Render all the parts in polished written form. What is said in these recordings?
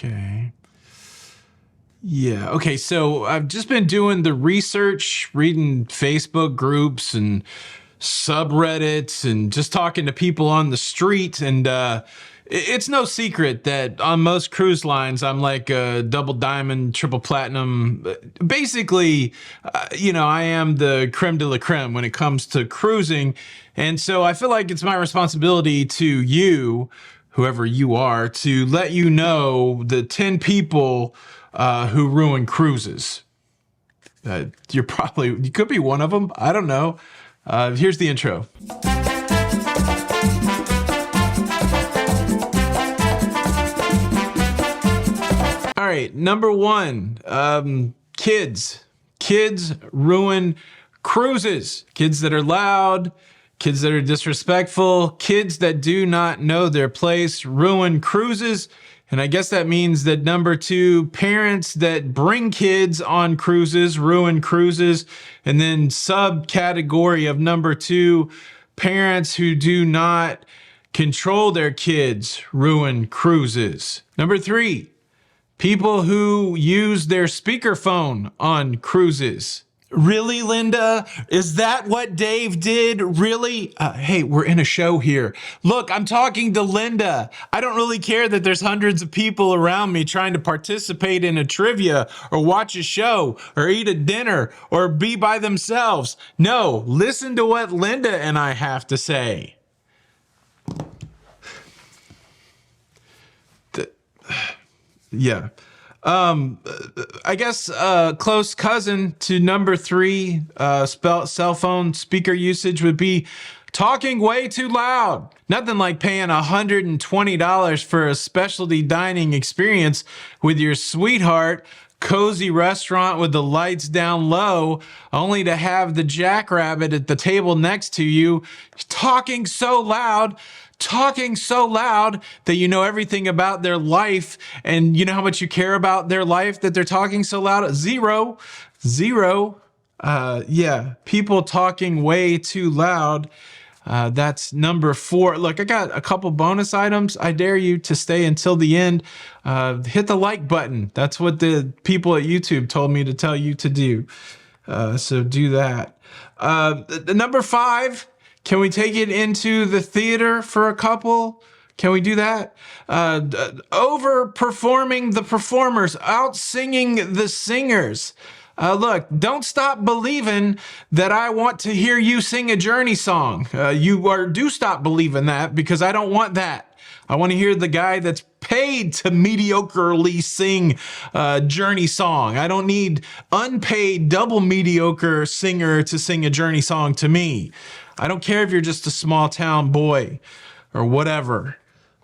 Okay. Yeah. Okay. So I've just been doing the research, reading Facebook groups and subreddits and just talking to people on the street. And it's no secret that on most cruise lines, I'm like a double diamond, triple platinum. Basically, I am the creme de la creme when it comes to cruising. And so I feel like it's my responsibility to you, whoever you are, to let you know the 10 people who ruin cruises. You could be one of them. I don't know. Here's the intro. All right, number one, kids. Kids ruin cruises. Kids that are loud, kids that are disrespectful, kids that do not know their place ruin cruises. And I guess that means that number two, parents that bring kids on cruises ruin cruises. And then subcategory of number two, parents who do not control their kids ruin cruises. Number three, people who use their speakerphone on cruises. Really, Linda? Is that what Dave did? Really? Hey, we're in a show here. Look, I'm talking to Linda. I don't really care that there's hundreds of people around me trying to participate in a trivia or watch a show or eat a dinner or be by themselves. No, listen to what Linda and I have to say. Yeah. I guess close cousin to number three, cell phone speaker usage would be talking way too loud. Nothing like paying $120 for a specialty dining experience with your sweetheart, cozy restaurant with the lights down low, only to have the jackrabbit at the table next to you talking so loud that you know everything about their life, and you know how much you care about their life that they're talking so loud. Zero. People talking way too loud. That's number four. Look, I got a couple bonus items. I dare you to stay until the end. Hit the like button. That's what the people at YouTube told me to tell you to do. So do that. Number five, can we take it into the theater for a couple? Can we do that? Overperforming the performers, out singing the singers. Look, don't stop believing that I want to hear you sing a Journey song. Do stop believing that, because I don't want that. I want to hear the guy that's paid to mediocrely sing a Journey song. I don't need unpaid double mediocre singer to sing a Journey song to me. I don't care if you're just a small town boy or whatever.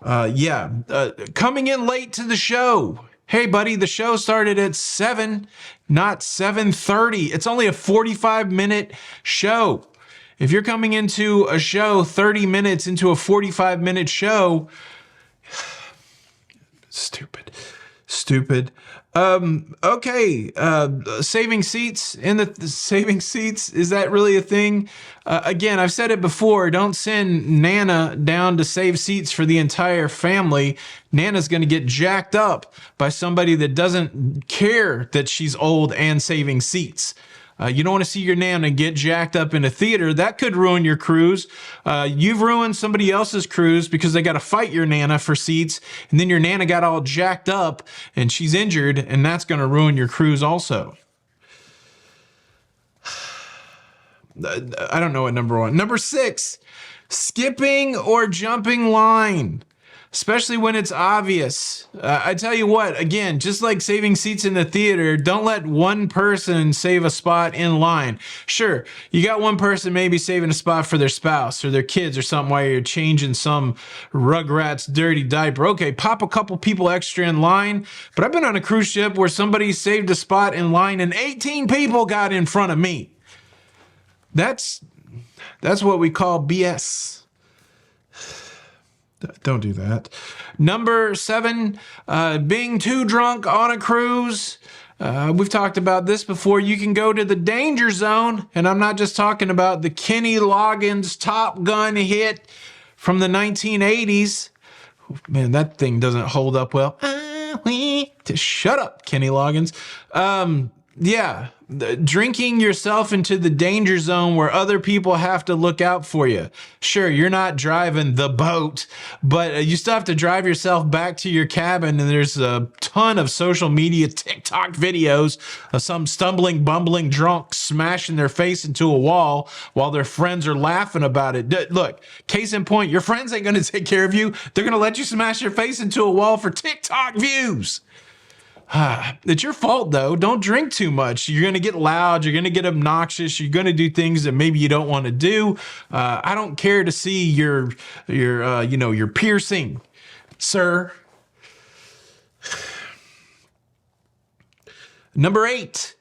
Coming in late to the show. Hey, buddy, the show started at 7, not 7:30. It's only a 45-minute show. If you're coming into a show 30 minutes into a 45-minute show, stupid. Saving seats saving seats. Is that really a thing? Again, I've said it before. Don't send Nana down to save seats for the entire family. Nana's going to get jacked up by somebody that doesn't care that she's old and saving seats. You don't want to see your Nana get jacked up in a theater. That could ruin your cruise. You've ruined somebody else's cruise because they got to fight your Nana for seats, and then your Nana got all jacked up and she's injured, and that's going to ruin your cruise also. I don't know what number one. Number 6, skipping or jumping line. Especially when it's obvious. I tell you what, again, just like saving seats in the theater, don't let one person save a spot in line. Sure, you got one person maybe saving a spot for their spouse or their kids or something while you're changing some Rugrats dirty diaper. Okay, pop a couple people extra in line. But I've been on a cruise ship where somebody saved a spot in line and 18 people got in front of me. That's what we call BS. Don't do that. Number 7, being too drunk on a cruise. We've talked about this before. You can go to the danger zone, and I'm not just talking about the Kenny Loggins Top Gun hit from the 1980s. Man, that thing doesn't hold up well. Shut up, Kenny Loggins. Yeah, drinking yourself into the danger zone where other people have to look out for you. Sure, you're not driving the boat, but you still have to drive yourself back to your cabin. And there's a ton of social media TikTok videos of some stumbling, bumbling drunk smashing their face into a wall while their friends are laughing about it. Look, case in point, your friends ain't going to take care of you. They're going to let you smash your face into a wall for TikTok views. It's your fault, though. Don't drink too much. You're going to get loud. You're going to get obnoxious. You're going to do things that maybe you don't want to do. I don't care to see your piercing, sir. Number 8.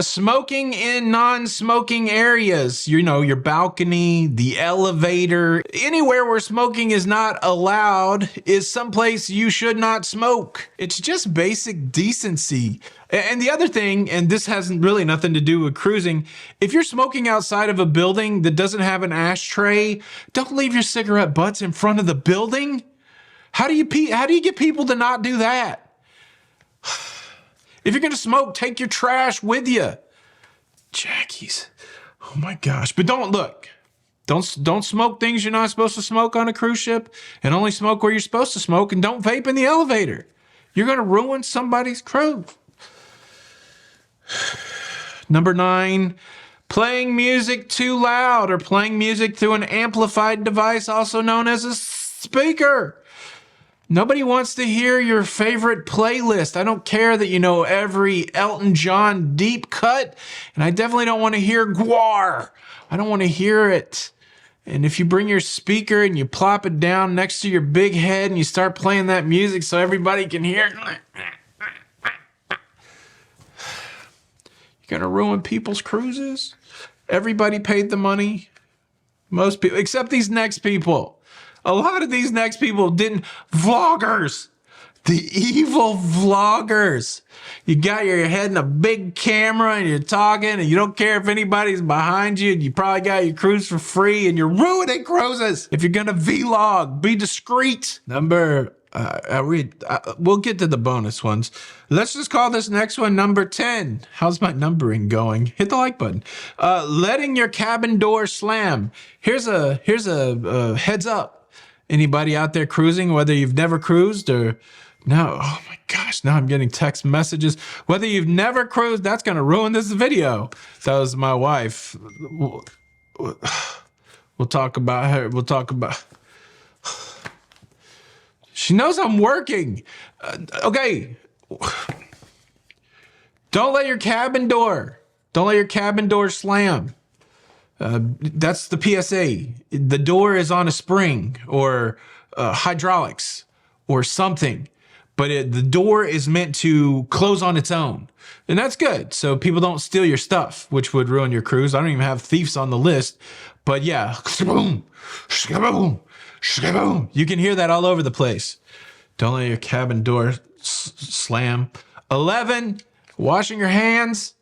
Smoking in non-smoking areas, your balcony, the elevator, anywhere where smoking is not allowed is someplace you should not smoke. It's just basic decency. And the other thing, and this has really nothing to do with cruising, if you're smoking outside of a building that doesn't have an ashtray, don't leave your cigarette butts in front of the building. How do you get people to not do that? If you're going to smoke, take your trash with you. Jackies. Oh my gosh. But don't smoke things you're not supposed to smoke on a cruise ship, and only smoke where you're supposed to smoke, and don't vape in the elevator. You're going to ruin somebody's cruise. Number 9, playing music too loud or playing music through an amplified device, also known as a speaker. Nobody wants to hear your favorite playlist. I don't care that you know every Elton John deep cut, and I definitely don't want to hear Gwar. I don't want to hear it. And if you bring your speaker and you plop it down next to your big head and you start playing that music so everybody can hear it, you're going to ruin people's cruises. Everybody paid the money. Most people, except these next people. A lot of these next people didn't. Vloggers. The evil vloggers. You got your head in a big camera and you're talking and you don't care if anybody's behind you, and you probably got your cruise for free and you're ruining cruises. If you're going to vlog, be discreet. We'll get to the bonus ones. Let's just call this next one number 10. How's my numbering going? Hit the like button. Letting your cabin door slam. Here's a heads up. Anybody out there cruising, whether you've never cruised or no, oh my gosh, now I'm getting text messages. Whether you've never cruised, that's going to ruin this video. That was my wife. We'll talk about her. She knows I'm working. Okay. Don't let your cabin door slam. That's the PSA. The door is on a spring or hydraulics or something, but the door is meant to close on its own. And that's good. So people don't steal your stuff, which would ruin your cruise. I don't even have thieves on the list, but yeah. Shkaboom, shkaboom, shkaboom. You can hear that all over the place. Don't let your cabin door slam. 11, washing your hands.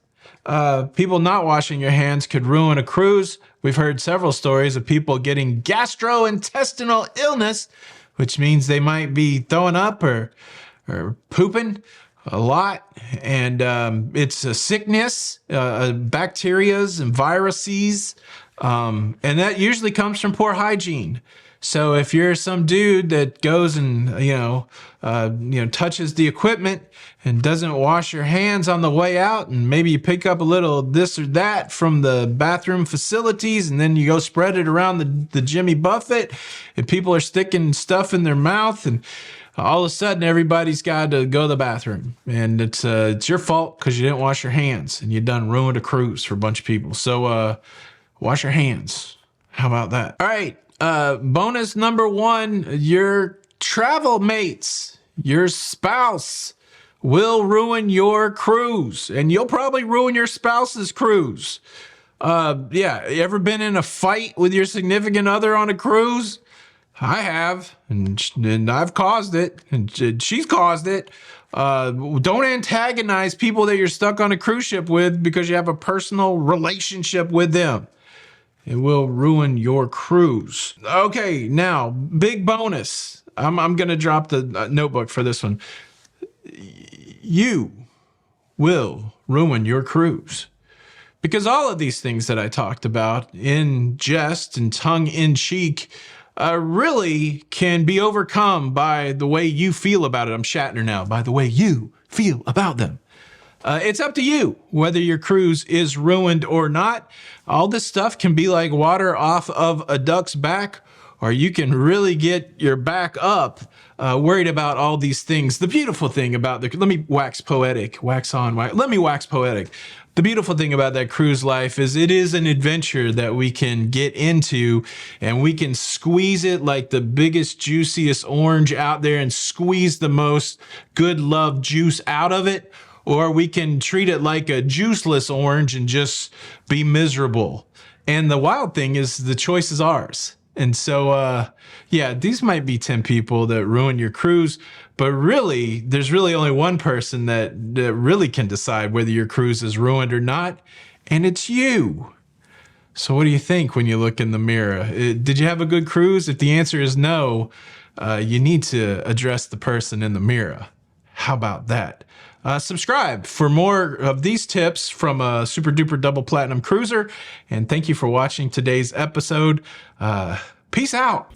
People not washing your hands could ruin a cruise. We've heard several stories of people getting gastrointestinal illness, which means they might be throwing up or pooping a lot. And it's a sickness, bacterias and viruses. And that usually comes from poor hygiene. So if you're some dude that goes and, touches the equipment and doesn't wash your hands on the way out, and maybe you pick up a little this or that from the bathroom facilities, and then you go spread it around the Jimmy Buffett, and people are sticking stuff in their mouth, and all of a sudden everybody's got to go to the bathroom, and it's your fault because you didn't wash your hands, and you done ruined a cruise for a bunch of people. So wash your hands. How about that? All right. Bonus number 1, your travel mates, your spouse will ruin your cruise, and you'll probably ruin your spouse's cruise. You ever been in a fight with your significant other on a cruise? I have, and I've caused it, and she's caused it. Don't antagonize people that you're stuck on a cruise ship with because you have a personal relationship with them. It will ruin your cruise. Okay, now, big bonus. I'm going to drop the notebook for this one. you will ruin your cruise. Because all of these things that I talked about in jest and tongue-in-cheek really can be overcome by the way you feel about it. I'm Shatner now, by the way you feel about them. It's up to you whether your cruise is ruined or not. All this stuff can be like water off of a duck's back, or you can really get your back up worried about all these things. The beautiful thing about let me wax poetic, let me wax poetic. The beautiful thing about that cruise life is it is an adventure that we can get into, and we can squeeze it like the biggest, juiciest orange out there and squeeze the most good love juice out of it. Or we can treat it like a juiceless orange and just be miserable. And the wild thing is the choice is ours. And so, yeah, these might be 10 people that ruin your cruise, but really, there's really only one person that really can decide whether your cruise is ruined or not, and it's you. So what do you think when you look in the mirror? Did you have a good cruise? If the answer is no, you need to address the person in the mirror. How about that? Subscribe for more of these tips from a super duper double platinum cruiser. And thank you for watching today's episode. Peace out.